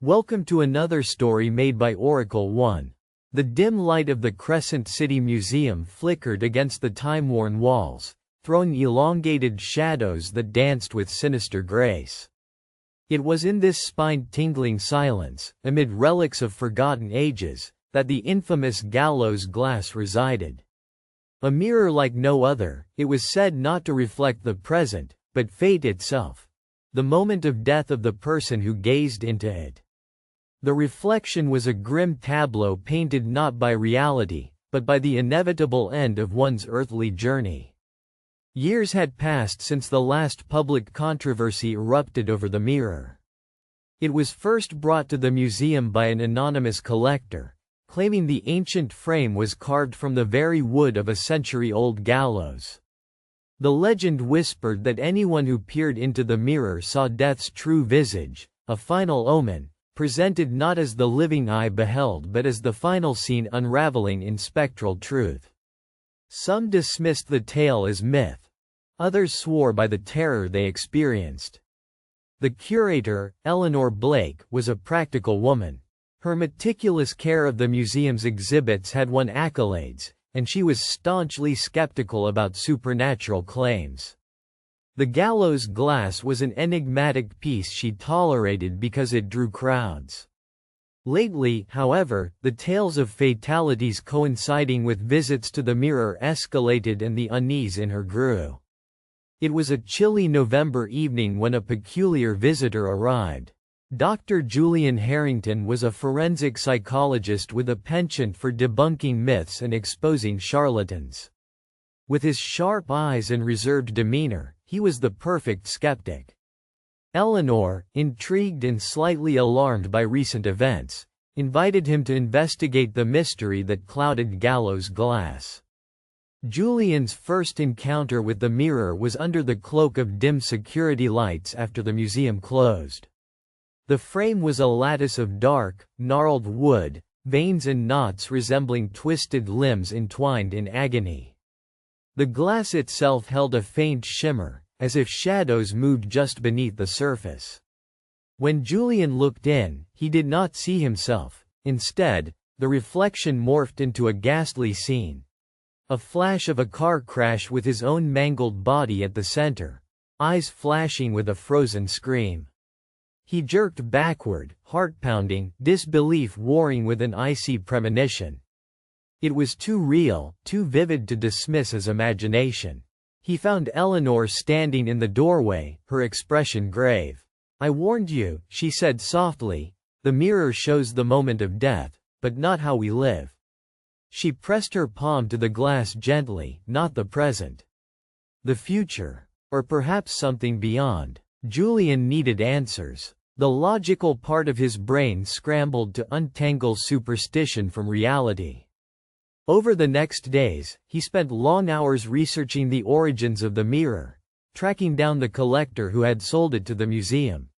Welcome to another story made by Oracle 1. The dim light of the Crescent City Museum flickered against the time-worn walls, throwing elongated shadows that danced with sinister grace. It was in this spine-tingling silence, amid relics of forgotten ages, that the infamous Gallows Glass resided. A mirror like no other, it was said not to reflect the present, but fate itself. The moment of death of the person who gazed into it. The reflection was a grim tableau painted not by reality, but by the inevitable end of one's earthly journey. Years had passed since the last public controversy erupted over the mirror. It was first brought to the museum by an anonymous collector, claiming the ancient frame was carved from the very wood of a century-old gallows. The legend whispered that anyone who peered into the mirror saw death's true visage, a final omen, presented not as the living eye beheld but as the final scene unraveling in spectral truth. Some dismissed the tale as myth. Others swore by the terror they experienced. The curator, Eleanor Blake, was a practical woman. Her meticulous care of the museum's exhibits had won accolades, and she was staunchly skeptical about supernatural claims. The Gallows Glass was an enigmatic piece she tolerated because it drew crowds. Lately, however, the tales of fatalities coinciding with visits to the mirror escalated and the unease in her grew. It was a chilly November evening when a peculiar visitor arrived. Dr. Julian Harrington was a forensic psychologist with a penchant for debunking myths and exposing charlatans. With his sharp eyes and reserved demeanor, he was the perfect skeptic. Eleanor, intrigued and slightly alarmed by recent events, invited him to investigate the mystery that clouded Gallows Glass. Julian's first encounter with the mirror was under the cloak of dim security lights after the museum closed. The frame was a lattice of dark, gnarled wood, veins and knots resembling twisted limbs entwined in agony. The glass itself held a faint shimmer, as if shadows moved just beneath the surface. When Julian looked in, he did not see himself. Instead, the reflection morphed into a ghastly scene. A flash of a car crash with his own mangled body at the center, eyes flashing with a frozen scream. He jerked backward, heart-pounding, disbelief warring with an icy premonition. It was too real, too vivid to dismiss as imagination. He found Eleanor standing in the doorway, her expression grave. "I warned you," she said softly, "the mirror shows the moment of death, but not how we live." She pressed her palm to the glass gently, "Not the present. The future. Or perhaps something beyond." Julian needed answers. The logical part of his brain scrambled to untangle superstition from reality. Over the next days, he spent long hours researching the origins of the mirror, tracking down the collector who had sold it to the museum.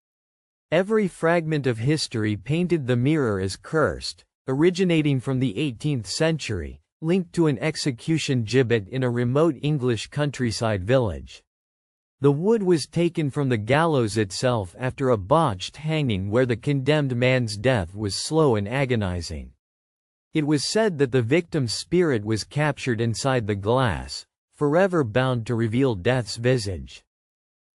Every fragment of history painted the mirror as cursed, originating from the 18th century, linked to an execution gibbet in a remote English countryside village. The wood was taken from the gallows itself after a botched hanging where the condemned man's death was slow and agonizing. It was said that the victim's spirit was captured inside the glass, forever bound to reveal death's visage.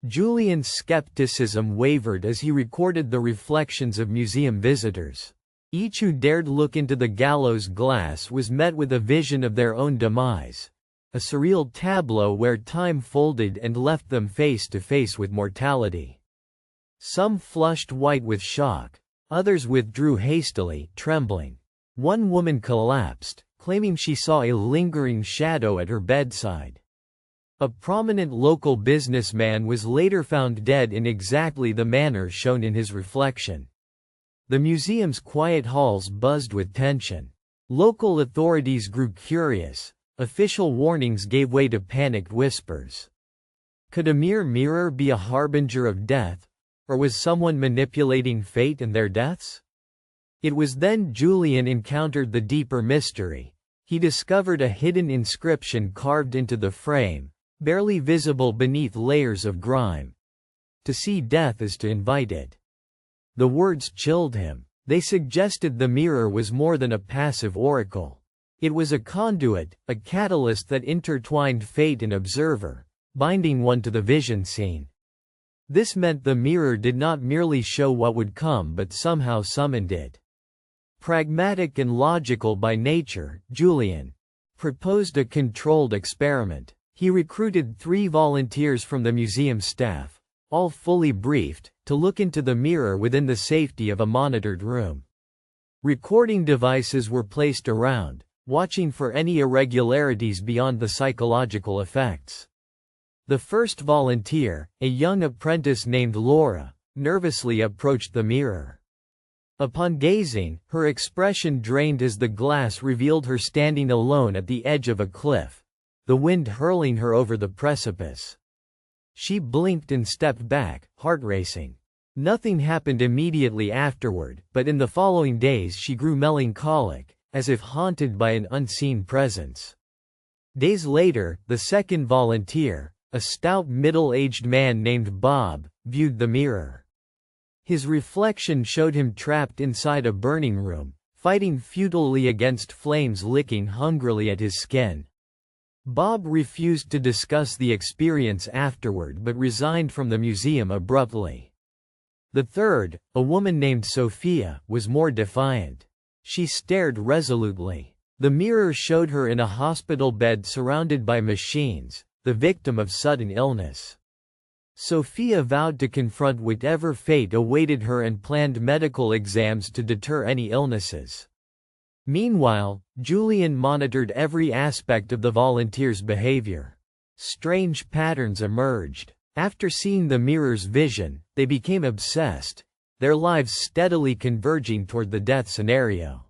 Julian's skepticism wavered as he recorded the reflections of museum visitors. Each who dared look into the Gallows Glass was met with a vision of their own demise, a surreal tableau where time folded and left them face to face with mortality. Some flushed white with shock, others withdrew hastily, trembling. One woman collapsed, claiming she saw a lingering shadow at her bedside. A prominent local businessman was later found dead in exactly the manner shown in his reflection. The museum's quiet halls buzzed with tension. Local authorities grew curious. Official warnings gave way to panicked whispers. Could a mere mirror be a harbinger of death? Or was someone manipulating fate and their deaths? It was then Julian encountered the deeper mystery. He discovered a hidden inscription carved into the frame, barely visible beneath layers of grime. To see death is to invite it. The words chilled him. They suggested the mirror was more than a passive oracle. It was a conduit, a catalyst that intertwined fate and observer, binding one to the vision scene. This meant the mirror did not merely show what would come but somehow summoned it. Pragmatic and logical by nature, Julian proposed a controlled experiment. He recruited 3 volunteers from the museum staff, all fully briefed, to look into the mirror within the safety of a monitored room. Recording devices were placed around, watching for any irregularities beyond the psychological effects. The first volunteer, a young apprentice named Laura, nervously approached the mirror. Upon gazing, her expression drained as the glass revealed her standing alone at the edge of a cliff, the wind hurling her over the precipice. She blinked and stepped back, heart racing. Nothing happened immediately afterward, but in the following days she grew melancholic, as if haunted by an unseen presence. Days later, the second volunteer, a stout middle-aged man named Bob, viewed the mirror. His reflection showed him trapped inside a burning room, fighting futilely against flames licking hungrily at his skin. Bob refused to discuss the experience afterward but resigned from the museum abruptly. The third, a woman named Sophia, was more defiant. She stared resolutely. The mirror showed her in a hospital bed surrounded by machines, the victim of sudden illness. Sophia vowed to confront whatever fate awaited her and planned medical exams to deter any illnesses. Meanwhile, Julian monitored every aspect of the volunteers' behavior. Strange patterns emerged. After seeing the mirror's vision, they became obsessed, their lives steadily converging toward the death scenario.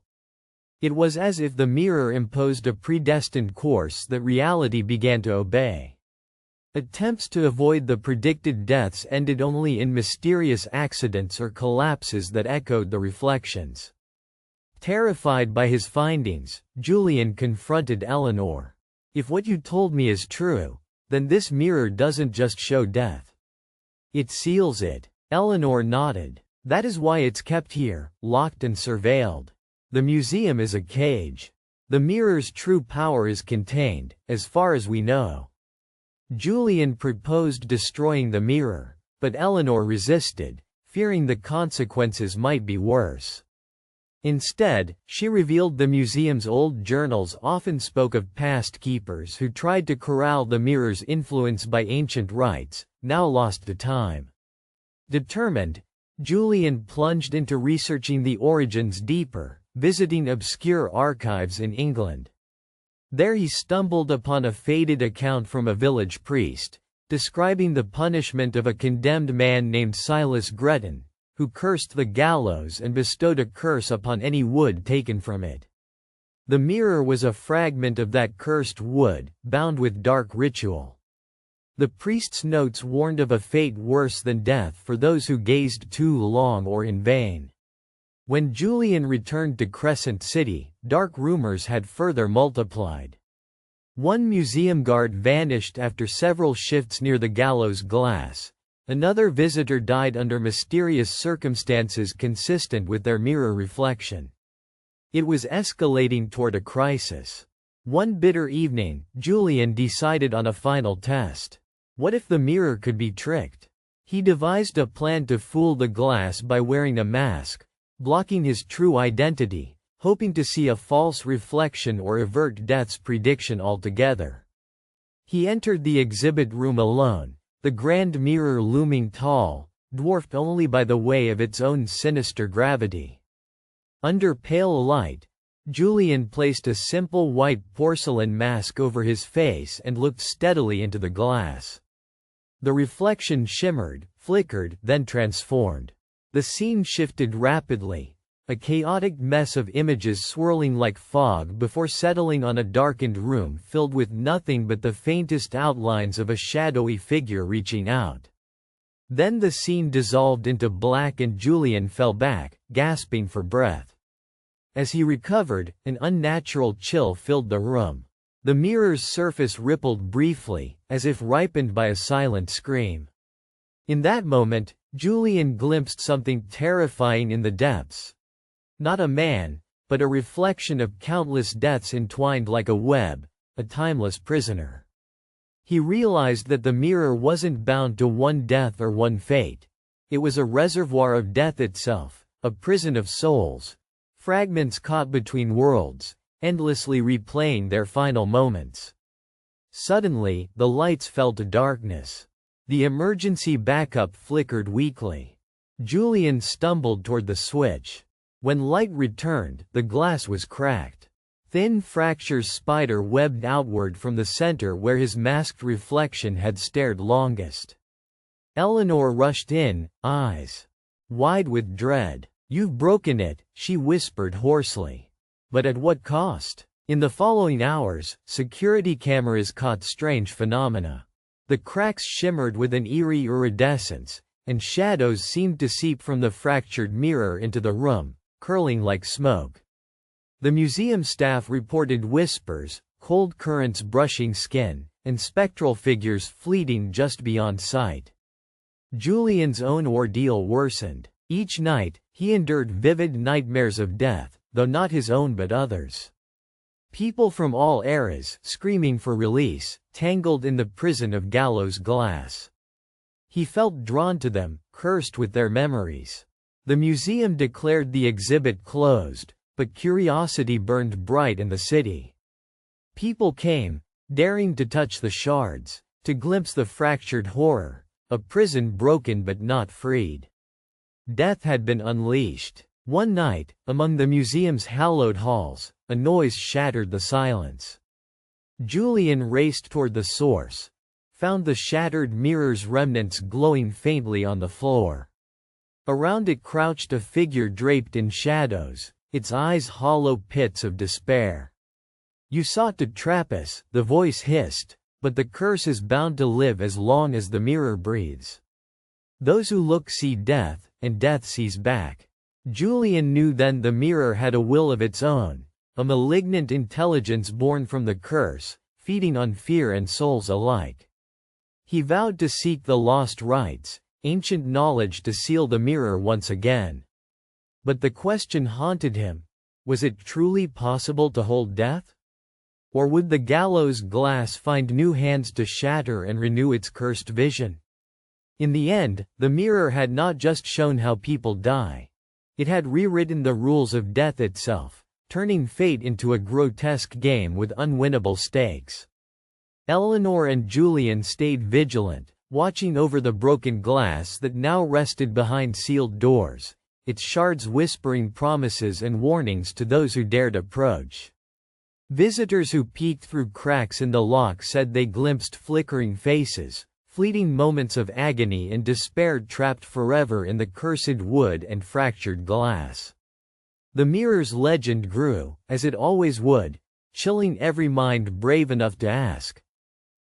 It was as if the mirror imposed a predestined course that reality began to obey. Attempts to avoid the predicted deaths ended only in mysterious accidents or collapses that echoed the reflections. Terrified by his findings, Julian confronted Eleanor. "If what you told me is true, then this mirror doesn't just show death. It seals it." Eleanor nodded. "That is why it's kept here, locked and surveilled. The museum is a cage. The mirror's true power is contained, as far as we know." Julian proposed destroying the mirror, but Eleanor resisted, fearing the consequences might be worse. Instead, she revealed the museum's old journals often spoke of past keepers who tried to corral the mirror's influence by ancient rites, now lost to time. Determined, Julian plunged into researching the origins deeper, visiting obscure archives in England. There he stumbled upon a faded account from a village priest, describing the punishment of a condemned man named Silas Gretton, who cursed the gallows and bestowed a curse upon any wood taken from it. The mirror was a fragment of that cursed wood, bound with dark ritual. The priest's notes warned of a fate worse than death for those who gazed too long or in vain. When Julian returned to Crescent City, dark rumors had further multiplied. One museum guard vanished after several shifts near the Gallows Glass. Another visitor died under mysterious circumstances consistent with their mirror reflection. It was escalating toward a crisis. One bitter evening, Julian decided on a final test. What if the mirror could be tricked? He devised a plan to fool the glass by wearing a mask, blocking his true identity, hoping to see a false reflection or avert death's prediction altogether. He entered the exhibit room alone, the grand mirror looming tall, dwarfed only by the way of its own sinister gravity. Under pale light, Julian placed a simple white porcelain mask over his face and looked steadily into the glass. The reflection shimmered, flickered, then transformed. The scene shifted rapidly, a chaotic mess of images swirling like fog before settling on a darkened room filled with nothing but the faintest outlines of a shadowy figure reaching out. Then the scene dissolved into black and Julian fell back, gasping for breath. As he recovered, an unnatural chill filled the room. The mirror's surface rippled briefly, as if ripened by a silent scream. In that moment, Julian glimpsed something terrifying in the depths. Not a man, but a reflection of countless deaths entwined like a web, a timeless prisoner. He realized that the mirror wasn't bound to one death or one fate. It was a reservoir of death itself, a prison of souls, fragments caught between worlds, endlessly replaying their final moments. Suddenly, the lights fell to darkness. The emergency backup flickered weakly. Julian stumbled toward the switch. When light returned, the glass was cracked. Thin fractures spider-webbed outward from the center where his masked reflection had stared longest. Eleanor rushed in, eyes wide with dread. "You've broken it," she whispered hoarsely. But at what cost? In the following hours, security cameras caught strange phenomena. The cracks shimmered with an eerie iridescence, and shadows seemed to seep from the fractured mirror into the room, curling like smoke. The museum staff reported whispers, cold currents brushing skin, and spectral figures fleeting just beyond sight. Julian's own ordeal worsened. Each night, he endured vivid nightmares of death, though not his own but others. People from all eras, screaming for release, tangled in the prison of Gallows Glass. He felt drawn to them, cursed with their memories. The museum declared the exhibit closed, but curiosity burned bright in the city. People came, daring to touch the shards, to glimpse the fractured horror, a prison broken but not freed. Death had been unleashed. One night, among the museum's hallowed halls, a noise shattered the silence. Julian raced toward the source, found the shattered mirror's remnants glowing faintly on the floor. Around it crouched a figure draped in shadows, its eyes hollow pits of despair. "You sought to trap us," the voice hissed, "but the curse is bound to live as long as the mirror breathes. Those who look see death, and death sees back." Julian knew then the mirror had a will of its own, a malignant intelligence born from the curse, feeding on fear and souls alike. He vowed to seek the lost rites, ancient knowledge to seal the mirror once again. But the question haunted him: was it truly possible to hold death? Or would the gallows glass find new hands to shatter and renew its cursed vision? In the end, the mirror had not just shown how people die. It had rewritten the rules of death itself, turning fate into a grotesque game with unwinnable stakes. Eleanor and Julian stayed vigilant, watching over the broken glass that now rested behind sealed doors, its shards whispering promises and warnings to those who dared approach. Visitors who peeked through cracks in the lock said they glimpsed flickering faces, fleeting moments of agony and despair trapped forever in the cursed wood and fractured glass. The mirror's legend grew, as it always would, chilling every mind brave enough to ask,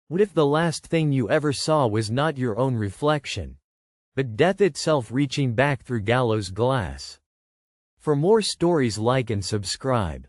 what if the last thing you ever saw was not your own reflection, but death itself reaching back through gallows glass? For more stories, like and subscribe.